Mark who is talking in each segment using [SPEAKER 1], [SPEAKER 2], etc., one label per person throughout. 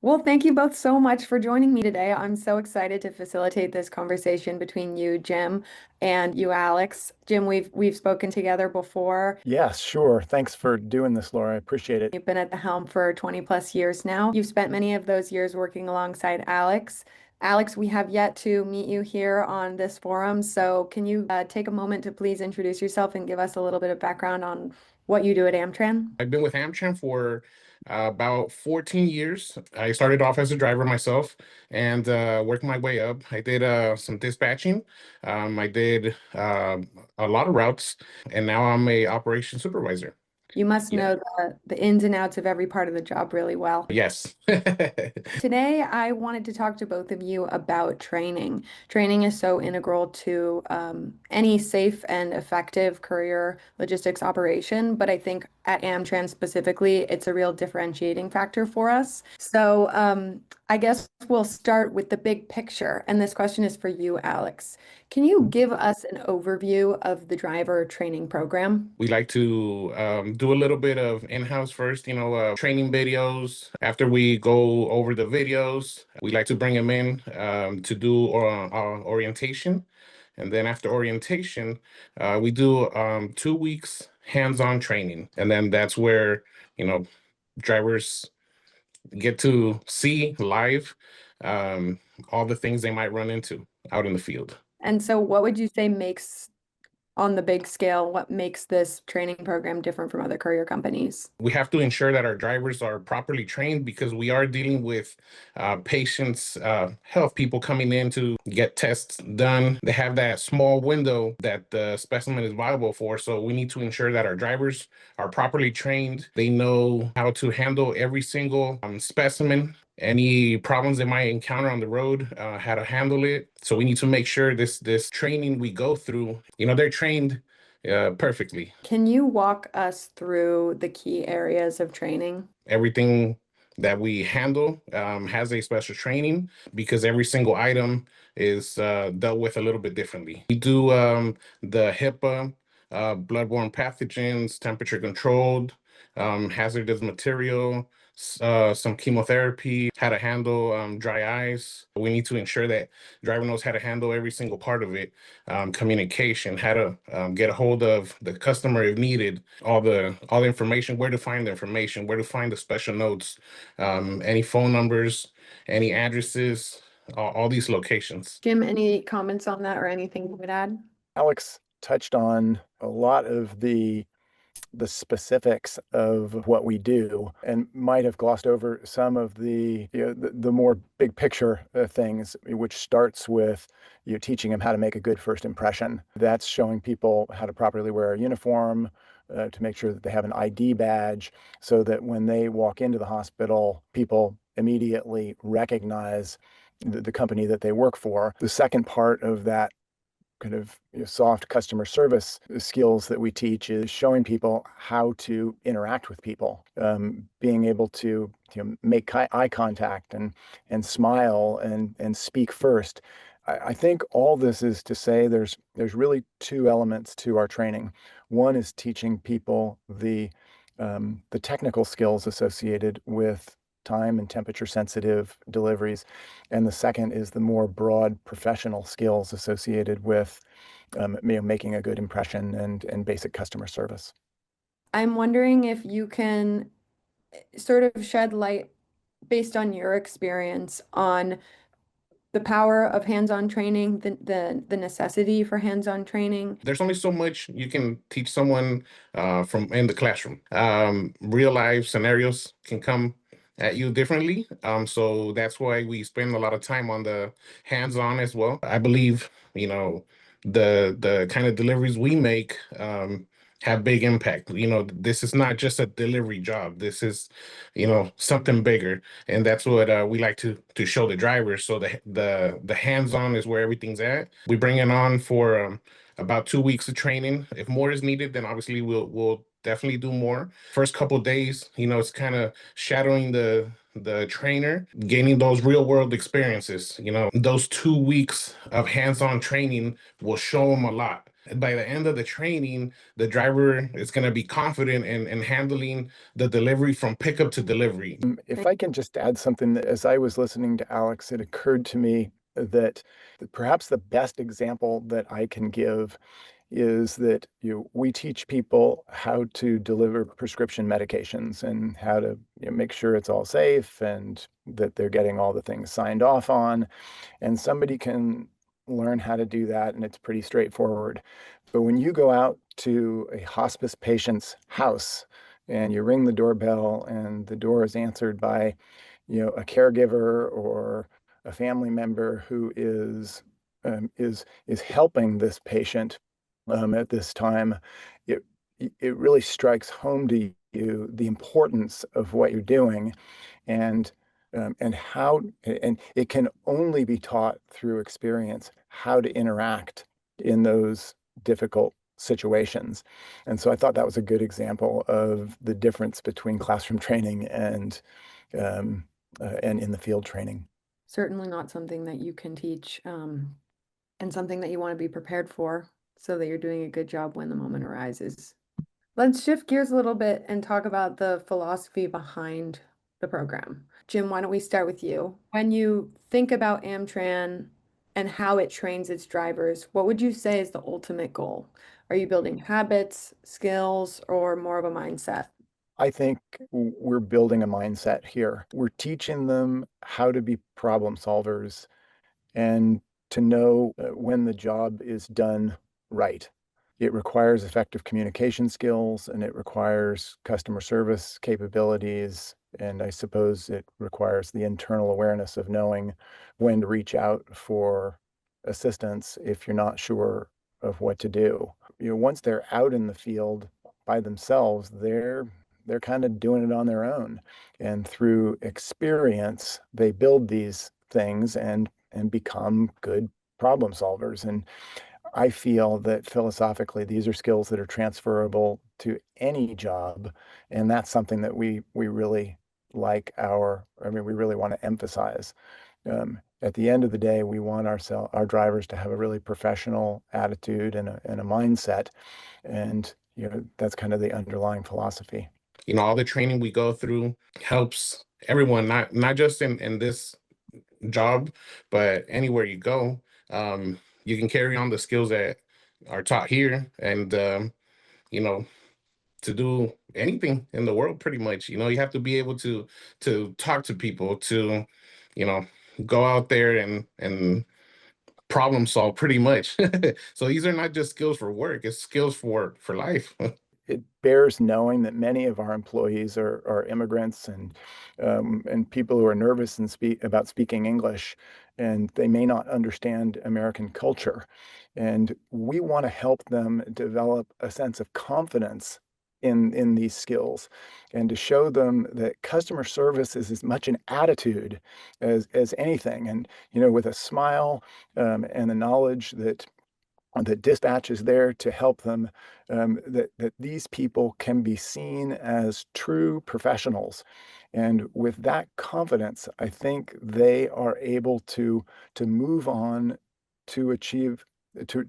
[SPEAKER 1] Well, thank you both so much for joining me today. I'm so excited to facilitate this conversation between you, Jim, and you, Alex. Jim, we've spoken together before.
[SPEAKER 2] Yes, sure. Thanks for doing this, Laura. I appreciate it.
[SPEAKER 1] You've been at the helm for 20 plus years now. You've spent many of those years working alongside Alex. Alex, we have yet to meet you here on this forum, so can you take a moment to please introduce yourself and give us a little bit of background on what you do at Am-Tran?
[SPEAKER 3] I've been with Am-Tran for about 14 years. I started off as a driver myself and worked my way up. I did some dispatching. I did a lot of routes, and now I'm a operations supervisor.
[SPEAKER 1] You must
[SPEAKER 3] Yeah.
[SPEAKER 1] know the ins and outs of every part of the job really well.
[SPEAKER 3] Yes.
[SPEAKER 1] Today, I wanted to talk to both of you about training. Training is so integral to any safe and effective courier logistics operation, but I think at Amtran specifically, it's a real differentiating factor for us. So I guess we'll start with the big picture, and this question is for you, Alex. Can you give us an overview of the driver training program?
[SPEAKER 3] We like to do a little bit of in-house first, training videos. After we go over the videos, we like to bring them in to do orientation. And then after orientation, we do 2 weeks hands-on training. And then that's where, you know, drivers get to see live um, all the things they might run into out in the field.
[SPEAKER 1] And so, what would you say makes on the big scale, what makes this training program different from other courier companies?
[SPEAKER 3] We have to ensure that our drivers are properly trained because we are dealing with patients, health people coming in to get tests done. They have that small window that the specimen is viable for. So we need to ensure that our drivers are properly trained. They know how to handle every single specimen, any problems they might encounter on the road, how to handle it. So we need to make sure this training we go through, they're trained perfectly.
[SPEAKER 1] Can you walk us through the key areas of training?
[SPEAKER 3] Everything that we handle has a special training because every single item is dealt with a little bit differently. We do the HIPAA, bloodborne pathogens, temperature controlled, hazardous material, some chemotherapy, how to handle dry eyes. We need to ensure that driver knows how to handle every single part of it. Communication, how to get a hold of the customer if needed, all the information, where to find the information, where to find the special notes, any phone numbers, any addresses, all these locations.
[SPEAKER 1] Jim, any comments on that or anything you would add?
[SPEAKER 2] Alex touched on a lot of the specifics of what we do and might have glossed over some of the more big picture things, which starts with teaching them how to make a good first impression. That's showing people how to properly wear a uniform, to make sure that they have an ID badge so that when they walk into the hospital, people immediately recognize the company that they work for. The second part of that kind of soft customer service skills that we teach is showing people how to interact with people, being able to make eye contact and smile and speak first. I think all this is to say there's really two elements to our training. One is teaching people the technical skills associated with time and temperature sensitive deliveries. And the second is the more broad professional skills associated with making a good impression and basic customer service.
[SPEAKER 1] I'm wondering if you can sort of shed light based on your experience on the power of hands-on training, the necessity for hands-on training.
[SPEAKER 3] There's only so much you can teach someone from in the classroom. Real life scenarios can come at you differently. So that's why we spend a lot of time on the hands-on as well. I believe, the kind of deliveries we make have big impact. This is not just a delivery job. This is, something bigger, and that's what we like to show the drivers. So the hands-on is where everything's at. We bring it on for about 2 weeks of training. If more is needed, then obviously we'll definitely do more. First couple of days, it's kind of shadowing the trainer, gaining those real world experiences. Those 2 weeks of hands-on training will show them a lot. By the end of the training, the driver is going to be confident in handling the delivery from pickup to delivery.
[SPEAKER 2] If I can just add something, that as I was listening to Alex, it occurred to me that perhaps the best example that I can give is that we teach people how to deliver prescription medications and how to make sure it's all safe and that they're getting all the things signed off on. And somebody can learn how to do that, and it's pretty straightforward. But when you go out to a hospice patient's house and you ring the doorbell and the door is answered by, a caregiver or a family member who is helping this patient at this time, it it really strikes home to you the importance of what you're doing and how and it can only be taught through experience how to interact in those difficult situations. And so I thought that was a good example of the difference between classroom training and in the field training.
[SPEAKER 1] Certainly not something that you can teach, and something that you want to be prepared for so that you're doing a good job when the moment arises. Let's shift gears a little bit and talk about the philosophy behind the program. Jim, why don't we start with you? When you think about Am-Tran and how it trains its drivers, what would you say is the ultimate goal? Are you building habits, skills, or more of a mindset?
[SPEAKER 2] I think we're building a mindset here. We're teaching them how to be problem solvers and to know when the job is done right. It requires effective communication skills and it requires customer service capabilities. And I suppose it requires the internal awareness of knowing when to reach out for assistance if you're not sure of what to do. Once they're out in the field by themselves, they're kind of doing it on their own. And through experience, they build these things and become good problem solvers. And I feel that philosophically, these are skills that are transferable to any job, and that's something that we really we really want to emphasize. At the end of the day, we want our drivers to have a really professional attitude and a mindset, and that's kind of the underlying philosophy.
[SPEAKER 3] All the training we go through helps everyone, not just in this job, but anywhere you go. You can carry on the skills that are taught here, and you know, to do anything in the world, pretty much. You have to be able to talk to people, to you know, go out there and problem solve, pretty much. So these are not just skills for work; it's skills for life.
[SPEAKER 2] It bears knowing that many of our employees are immigrants and people who are nervous about speaking English, and they may not understand American culture. And we want to help them develop a sense of confidence in these skills and to show them that customer service is as much an attitude as anything. And, with a smile and the knowledge that dispatch is there to help them, that these people can be seen as true professionals. And with that confidence, I think they are able to move on to achieve to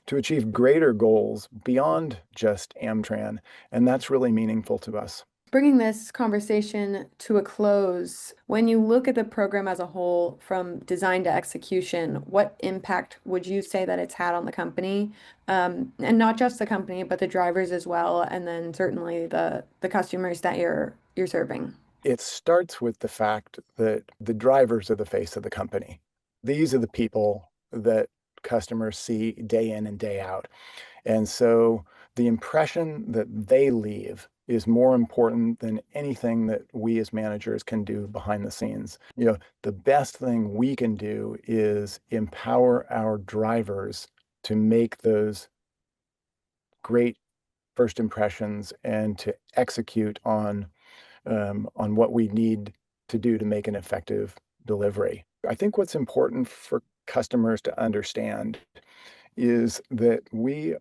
[SPEAKER 2] to achieve greater goals beyond just Amtran, and that's really meaningful to us.
[SPEAKER 1] Bringing this conversation to a close, when you look at the program as a whole, from design to execution, what impact would you say that it's had on the company? And not just the company, but the drivers as well, and then certainly the customers that you're serving.
[SPEAKER 2] It starts with the fact that the drivers are the face of the company. These are the people that customers see day in and day out. And so the impression that they leave is more important than anything that we as managers can do behind the scenes. The best thing we can do is empower our drivers to make those great first impressions and to execute on what we need to do to make an effective delivery. I think what's important for customers to understand is that we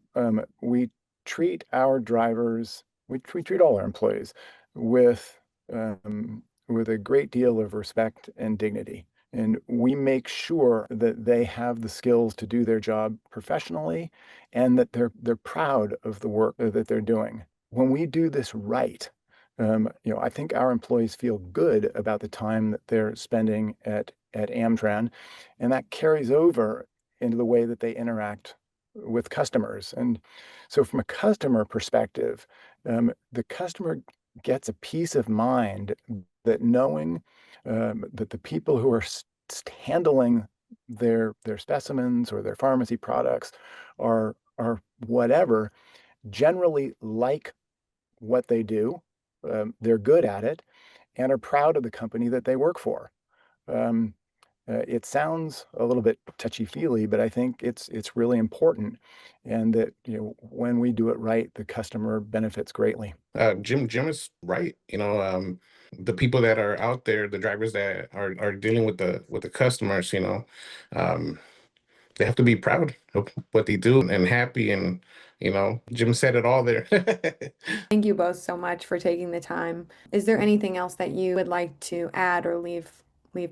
[SPEAKER 2] treat our drivers, we treat all our employees with a great deal of respect and dignity. And we make sure that they have the skills to do their job professionally and that they're proud of the work that they're doing. When we do this right, I think our employees feel good about the time that they're spending at Am-Tran, and that carries over into the way that they interact with customers. And so, from a customer perspective, the customer gets a peace of mind that knowing that the people who are handling their specimens or their pharmacy products are whatever generally like what they do. They're good at it and are proud of the company that they work for. Um, it sounds a little bit touchy-feely, but I think it's really important, and that when we do it right, the customer benefits greatly.
[SPEAKER 3] Jim is right. The people that are out there, the drivers that are dealing with the customers, um, they have to be proud of what they do and happy. And Jim said it all there.
[SPEAKER 1] Thank you both so much for taking the time. Is there anything else that you would like to add or leave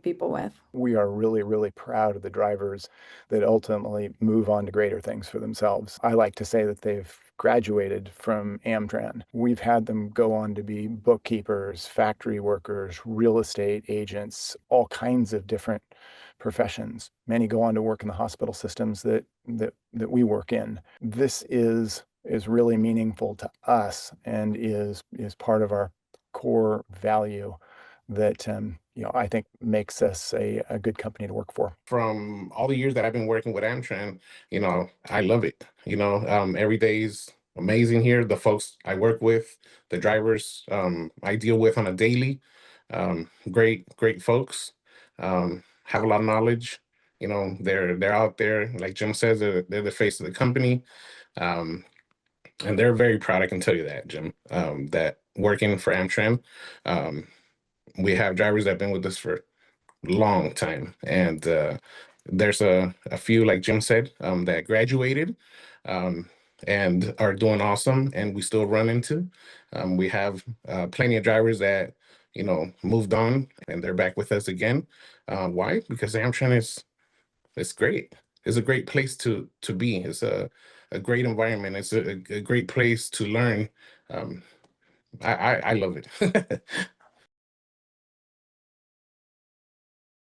[SPEAKER 1] people with?
[SPEAKER 2] We are really, really proud of the drivers that ultimately move on to greater things for themselves. I like to say that they've graduated from Am-Tran. We've had them go on to be bookkeepers, factory workers, real estate agents, all kinds of different professions. Many go on to work in the hospital systems that we work in. This is really meaningful to us and is part of our core value that I think makes us a good company to work for.
[SPEAKER 3] From all the years that I've been working with Am-Tran, I love it. Every day's amazing here. The folks I work with, the drivers I deal with on a daily, great folks, have a lot of knowledge. They're out there, like Jim says, they're the face of the company, um, and they're very proud. I can tell you that, Jim, that working for Am-Tran, um, we have drivers that have been with us for long time. And there's a few, like Jim said, that graduated um, and are doing awesome, and we still run into. We have plenty of drivers that moved on and they're back with us again. Why? Because Amtran is it's great. It's a great place to be. It's a great environment. It's a great place to learn. Um, I love it.